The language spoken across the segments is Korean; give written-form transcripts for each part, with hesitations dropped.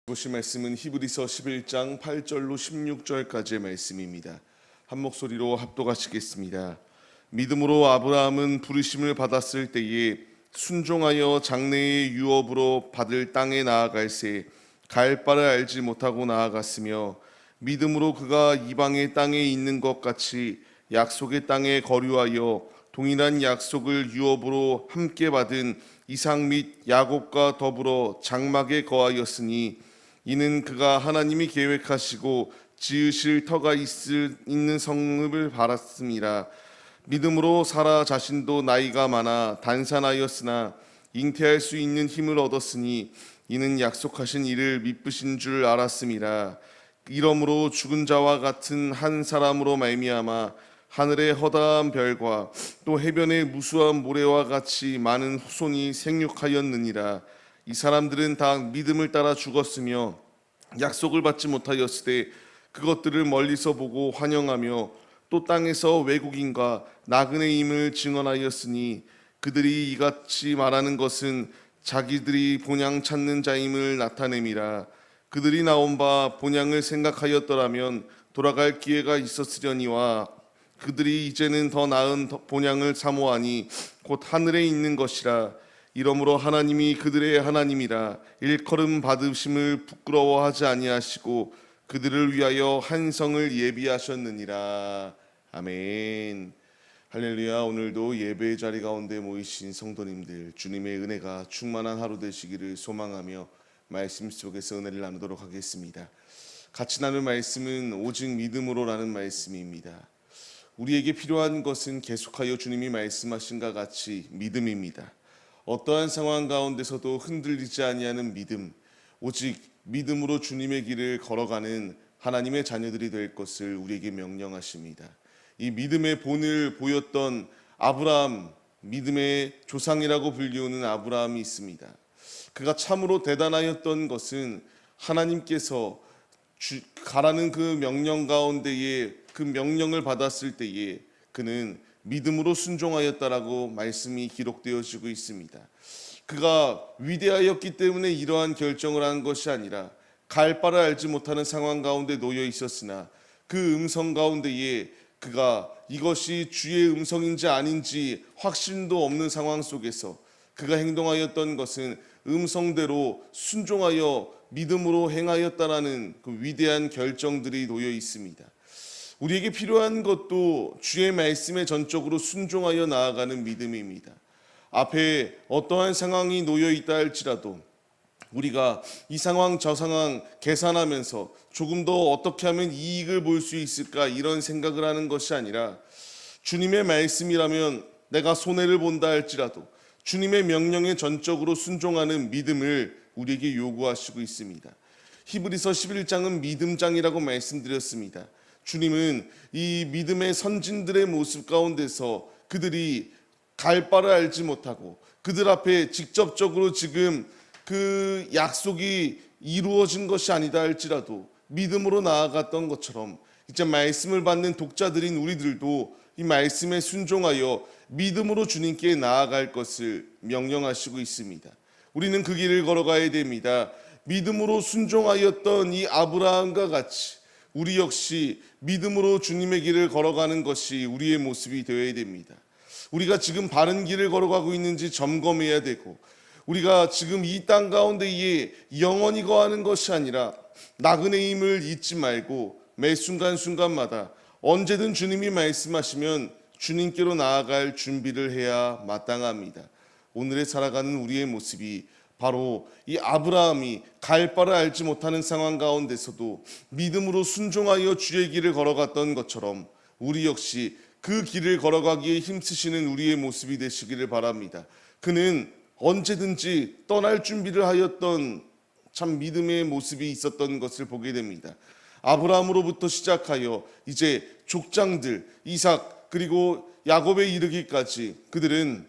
보실 말씀은 히브리서 11장 8절로 16절까지의 말씀입니다. 한 목소리로 합독하시겠습니다. 믿음으로 아브라함은 부르심을 받았을 때에 순종하여 장래의 유업으로 받을 땅에 나아갈새 갈 바를 알지 못하고 나아갔으며, 믿음으로 그가 이방의 땅에 있는 것 같이 약속의 땅에 거류하여 동일한 약속을 유업으로 함께 받은 이삭 및 야곱과 더불어 장막에 거하였으니, 이는 그가 하나님이 계획하시고 지으실 터가 있는 성읍을 바랐음이라. 믿음으로 사라 자신도 나이가 많아 단산하였으나 잉태할 수 있는 힘을 얻었으니, 이는 약속하신 이를 미쁘신 줄 알았음이라. 이러므로 죽은 자와 같은 한 사람으로 말미암아 하늘의 허다한 별과 또 해변의 무수한 모래와 같이 많은 후손이 생육하였느니라. 이 사람들은 다 믿음을 따라 죽었으며 약속을 받지 못하였을 때 그것들을 멀리서 보고 환영하며 또 땅에서 외국인과 나그네임을 증언하였으니, 그들이 이같이 말하는 것은 자기들이 본향 찾는 자임을 나타냄이라. 그들이 나온 바 본향을 생각하였더라면 돌아갈 기회가 있었으려니와, 그들이 이제는 더 나은 본향을 사모하니 곧 하늘에 있는 것이라. 이러므로 하나님이 그들의 하나님이라 일컬음 받으심을 부끄러워하지 아니하시고 그들을 위하여 한 성을 예비하셨느니라. 아멘. 할렐루야. 오늘도 예배의 자리 가운데 모이신 성도님들, 주님의 은혜가 충만한 하루 되시기를 소망하며 말씀 속에서 은혜를 나누도록 하겠습니다. 같이 나눌 말씀은 오직 믿음으로라는 말씀입니다. 우리에게 필요한 것은 계속하여 주님이 말씀하신과 같이 믿음입니다. 어떠한 상황 가운데서도 흔들리지 아니하는 믿음, 오직 믿음으로 주님의 길을 걸어가는 하나님의 자녀들이 될 것을 우리에게 명령하십니다. 이 믿음의 본을 보였던 아브라함, 믿음의 조상이라고 불리우는 아브라함이 있습니다. 그가 참으로 대단하였던 것은 하나님께서 가라는 그 명령 가운데에 그 명령을 받았을 때에 그는 믿음으로 순종하였다라고 말씀이 기록되어지고 있습니다. 그가 위대하였기 때문에 이러한 결정을 한 것이 아니라 갈 바를 알지 못하는 상황 가운데 놓여 있었으나 그 음성 가운데에 그가 이것이 주의 음성인지 아닌지 확신도 없는 상황 속에서 그가 행동하였던 것은 음성대로 순종하여 믿음으로 행하였다라는 그 위대한 결정들이 놓여 있습니다. 우리에게 필요한 것도 주의 말씀에 전적으로 순종하여 나아가는 믿음입니다. 앞에 어떠한 상황이 놓여 있다 할지라도 우리가 이 상황 저 상황 계산하면서 조금 더 어떻게 하면 이익을 볼 수 있을까 이런 생각을 하는 것이 아니라, 주님의 말씀이라면 내가 손해를 본다 할지라도 주님의 명령에 전적으로 순종하는 믿음을 우리에게 요구하시고 있습니다. 히브리서 11장은 믿음장이라고 말씀드렸습니다. 주님은 이 믿음의 선진들의 모습 가운데서 그들이 갈 바를 알지 못하고 그들 앞에 직접적으로 지금 그 약속이 이루어진 것이 아니다 할지라도 믿음으로 나아갔던 것처럼 이제 말씀을 받는 독자들인 우리들도 이 말씀에 순종하여 믿음으로 주님께 나아갈 것을 명령하시고 있습니다. 우리는 그 길을 걸어가야 됩니다. 믿음으로 순종하였던 이 아브라함과 같이 우리 역시 믿음으로 주님의 길을 걸어가는 것이 우리의 모습이 되어야 됩니다. 우리가 지금 바른 길을 걸어가고 있는지 점검해야 되고, 우리가 지금 이 땅 가운데에 영원히 거하는 것이 아니라 나그네임을 잊지 말고 매 순간순간마다 언제든 주님이 말씀하시면 주님께로 나아갈 준비를 해야 마땅합니다. 오늘에 살아가는 우리의 모습이 바로 이 아브라함이 갈 바를 알지 못하는 상황 가운데서도 믿음으로 순종하여 주의 길을 걸어갔던 것처럼 우리 역시 그 길을 걸어가기에 힘쓰시는 우리의 모습이 되시기를 바랍니다. 그는 언제든지 떠날 준비를 하였던 참 믿음의 모습이 있었던 것을 보게 됩니다. 아브라함으로부터 시작하여 이제 족장들 이삭 그리고 야곱에 이르기까지 그들은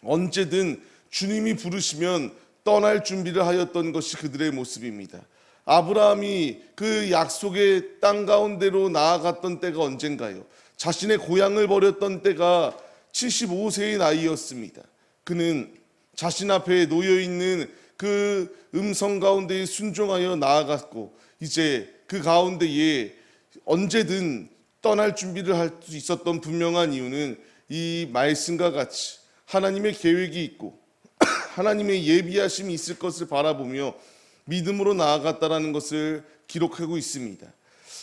언제든 주님이 부르시면 떠날 준비를 하였던 것이 그들의 모습입니다. 아브라함이 그 약속의 땅 가운데로 나아갔던 때가 언젠가요? 자신의 고향을 버렸던 때가 75세의 나이였습니다. 그는 자신 앞에 놓여있는 그 그 음성 가운데에 순종하여 나아갔고 이제 그 가운데에 언제든 떠날 준비를 할 수 있었던 분명한 이유는 이 말씀과 같이 하나님의 계획이 있고 하나님의 예비하심이 있을 것을 바라보며 믿음으로 나아갔다라는 것을 기록하고 있습니다.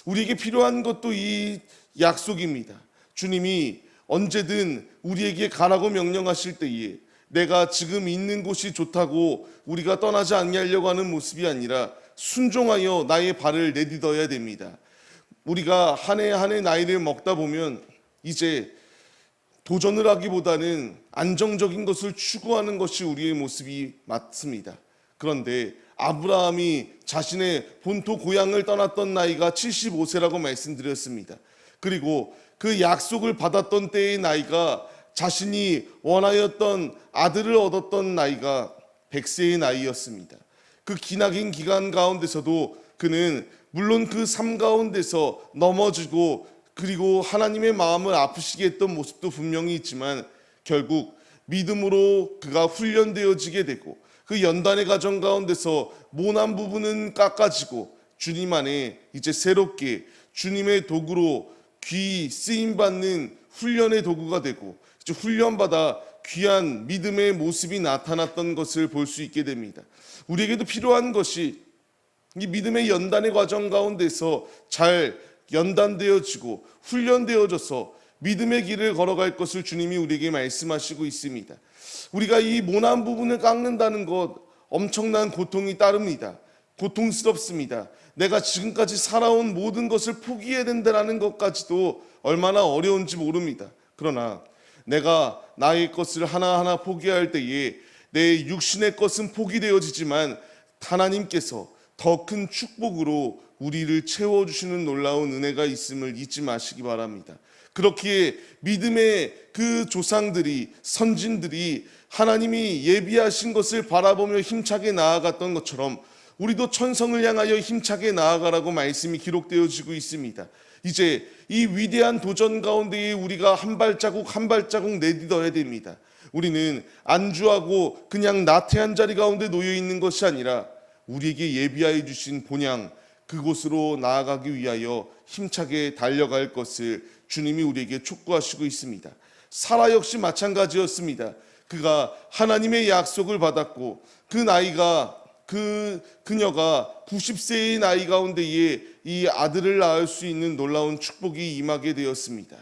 우리에게 필요한 것도 이 약속입니다. 주님이 언제든 우리에게 가라고 명령하실 때에 내가 지금 있는 곳이 좋다고 우리가 떠나지 않게 하려고 하는 모습이 아니라 순종하여 나의 발을 내딛어야 됩니다. 우리가 한 해 한 해 나이를 먹다 보면 이제 도전을 하기보다는 안정적인 것을 추구하는 것이 우리의 모습이 맞습니다. 그런데 아브라함이 자신의 본토 고향을 떠났던 나이가 75세라고 말씀드렸습니다. 그리고 그 약속을 받았던 때의 나이가 자신이 원하였던 아들을 얻었던 나이가 100세의 나이였습니다. 그 기나긴 기간 가운데서도 그는 물론 그 삶 가운데서 넘어지고 그리고 하나님의 마음을 아프시게 했던 모습도 분명히 있지만 결국 믿음으로 그가 훈련되어지게 되고 그 연단의 과정 가운데서 모난 부분은 깎아지고 주님 안에 이제 새롭게 주님의 도구로 귀 쓰임받는 훈련의 도구가 되고 이제 훈련받아 귀한 믿음의 모습이 나타났던 것을 볼 수 있게 됩니다. 우리에게도 필요한 것이 이 믿음의 연단의 과정 가운데서 잘 연단되어지고 훈련되어져서 믿음의 길을 걸어갈 것을 주님이 우리에게 말씀하시고 있습니다. 우리가 이 모난 부분을 깎는다는 것 엄청난 고통이 따릅니다. 고통스럽습니다. 내가 지금까지 살아온 모든 것을 포기해야 된다는 것까지도 얼마나 어려운지 모릅니다. 그러나 내가 나의 것을 하나하나 포기할 때에 내 육신의 것은 포기되어지지만 하나님께서 더 큰 축복으로 우리를 채워주시는 놀라운 은혜가 있음을 잊지 마시기 바랍니다. 그렇기에 믿음의 그 조상들이 선진들이 하나님이 예비하신 것을 바라보며 힘차게 나아갔던 것처럼 우리도 천성을 향하여 힘차게 나아가라고 말씀이 기록되어지고 있습니다. 이제 이 위대한 도전 가운데에 우리가 한 발자국 한 발자국 내딛어야 됩니다. 우리는 안주하고 그냥 나태한 자리 가운데 놓여 있는 것이 아니라 우리에게 예비하여 주신 본향 그곳으로 나아가기 위하여 힘차게 달려갈 것을 주님이 우리에게 촉구하시고 있습니다. 사라 역시 마찬가지였습니다. 그가 하나님의 약속을 받았고 그녀가 90세의 나이 가운데에 이 아들을 낳을 수 있는 놀라운 축복이 임하게 되었습니다.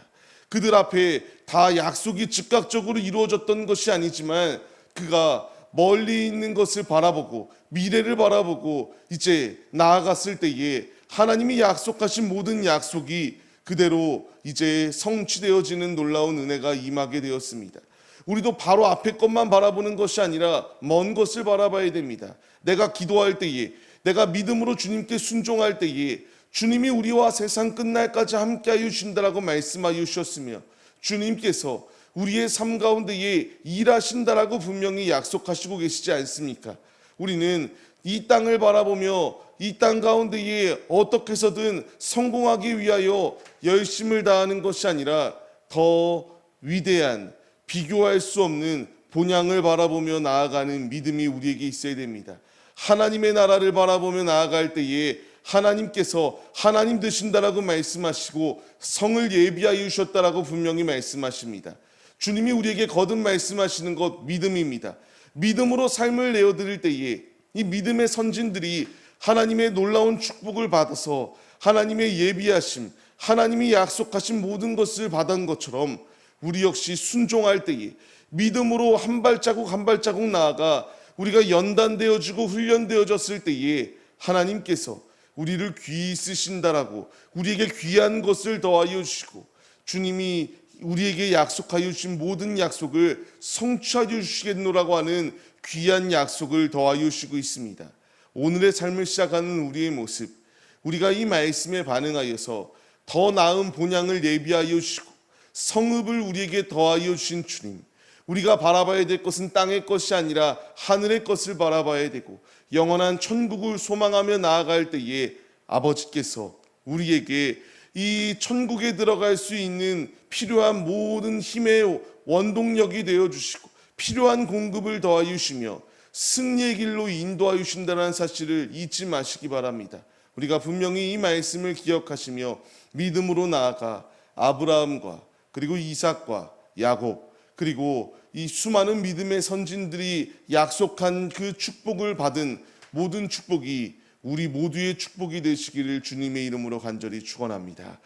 그들 앞에 다 약속이 즉각적으로 이루어졌던 것이 아니지만 그가 멀리 있는 것을 바라보고 미래를 바라보고 이제 나아갔을 때에 하나님이 약속하신 모든 약속이 그대로 이제 성취되어지는 놀라운 은혜가 임하게 되었습니다. 우리도 바로 앞에 것만 바라보는 것이 아니라 먼 것을 바라봐야 됩니다. 내가 기도할 때에 내가 믿음으로 주님께 순종할 때에 주님이 우리와 세상 끝날까지 함께하여 주신다라고 말씀하여 주셨으며 주님께서 우리의 삶 가운데에 일하신다라고 분명히 약속하시고 계시지 않습니까? 우리는 이 땅을 바라보며 이 땅 가운데에 어떻게 해서든 성공하기 위하여 열심을 다하는 것이 아니라 더 위대한 비교할 수 없는 본향을 바라보며 나아가는 믿음이 우리에게 있어야 됩니다. 하나님의 나라를 바라보며 나아갈 때에 하나님께서 하나님 되신다라고 말씀하시고 성을 예비하여 주셨다라고 분명히 말씀하십니다. 주님이 우리에게 거듭 말씀하시는 것 믿음입니다. 믿음으로 삶을 내어드릴 때에 이 믿음의 선진들이 하나님의 놀라운 축복을 받아서 하나님의 예비하심, 하나님이 약속하신 모든 것을 받은 것처럼 우리 역시 순종할 때에 믿음으로 한 발자국 한 발자국 나아가 우리가 연단되어지고 훈련되어졌을 때에 하나님께서 우리를 귀히 쓰신다라고 우리에게 귀한 것을 더하여 주시고 주님이 우리에게 약속하여 주신 모든 약속을 성취하여 주시겠노라고 하는 귀한 약속을 더하여 주시고 있습니다. 오늘의 삶을 시작하는 우리의 모습, 우리가 이 말씀에 반응하여서 더 나은 본향을 예비하여 주시고 성읍을 우리에게 더하여 주신 주님, 우리가 바라봐야 될 것은 땅의 것이 아니라 하늘의 것을 바라봐야 되고 영원한 천국을 소망하며 나아갈 때에 아버지께서 우리에게 이 천국에 들어갈 수 있는 필요한 모든 힘의 원동력이 되어주시고 필요한 공급을 더하여 주시며 승리의 길로 인도하여 주신다는 사실을 잊지 마시기 바랍니다. 우리가 분명히 이 말씀을 기억하시며 믿음으로 나아가 아브라함과 그리고 이삭과 야곱 그리고 이 수많은 믿음의 선진들이 약속한 그 축복을 받은 모든 축복이 우리 모두의 축복이 되시기를 주님의 이름으로 간절히 축원합니다.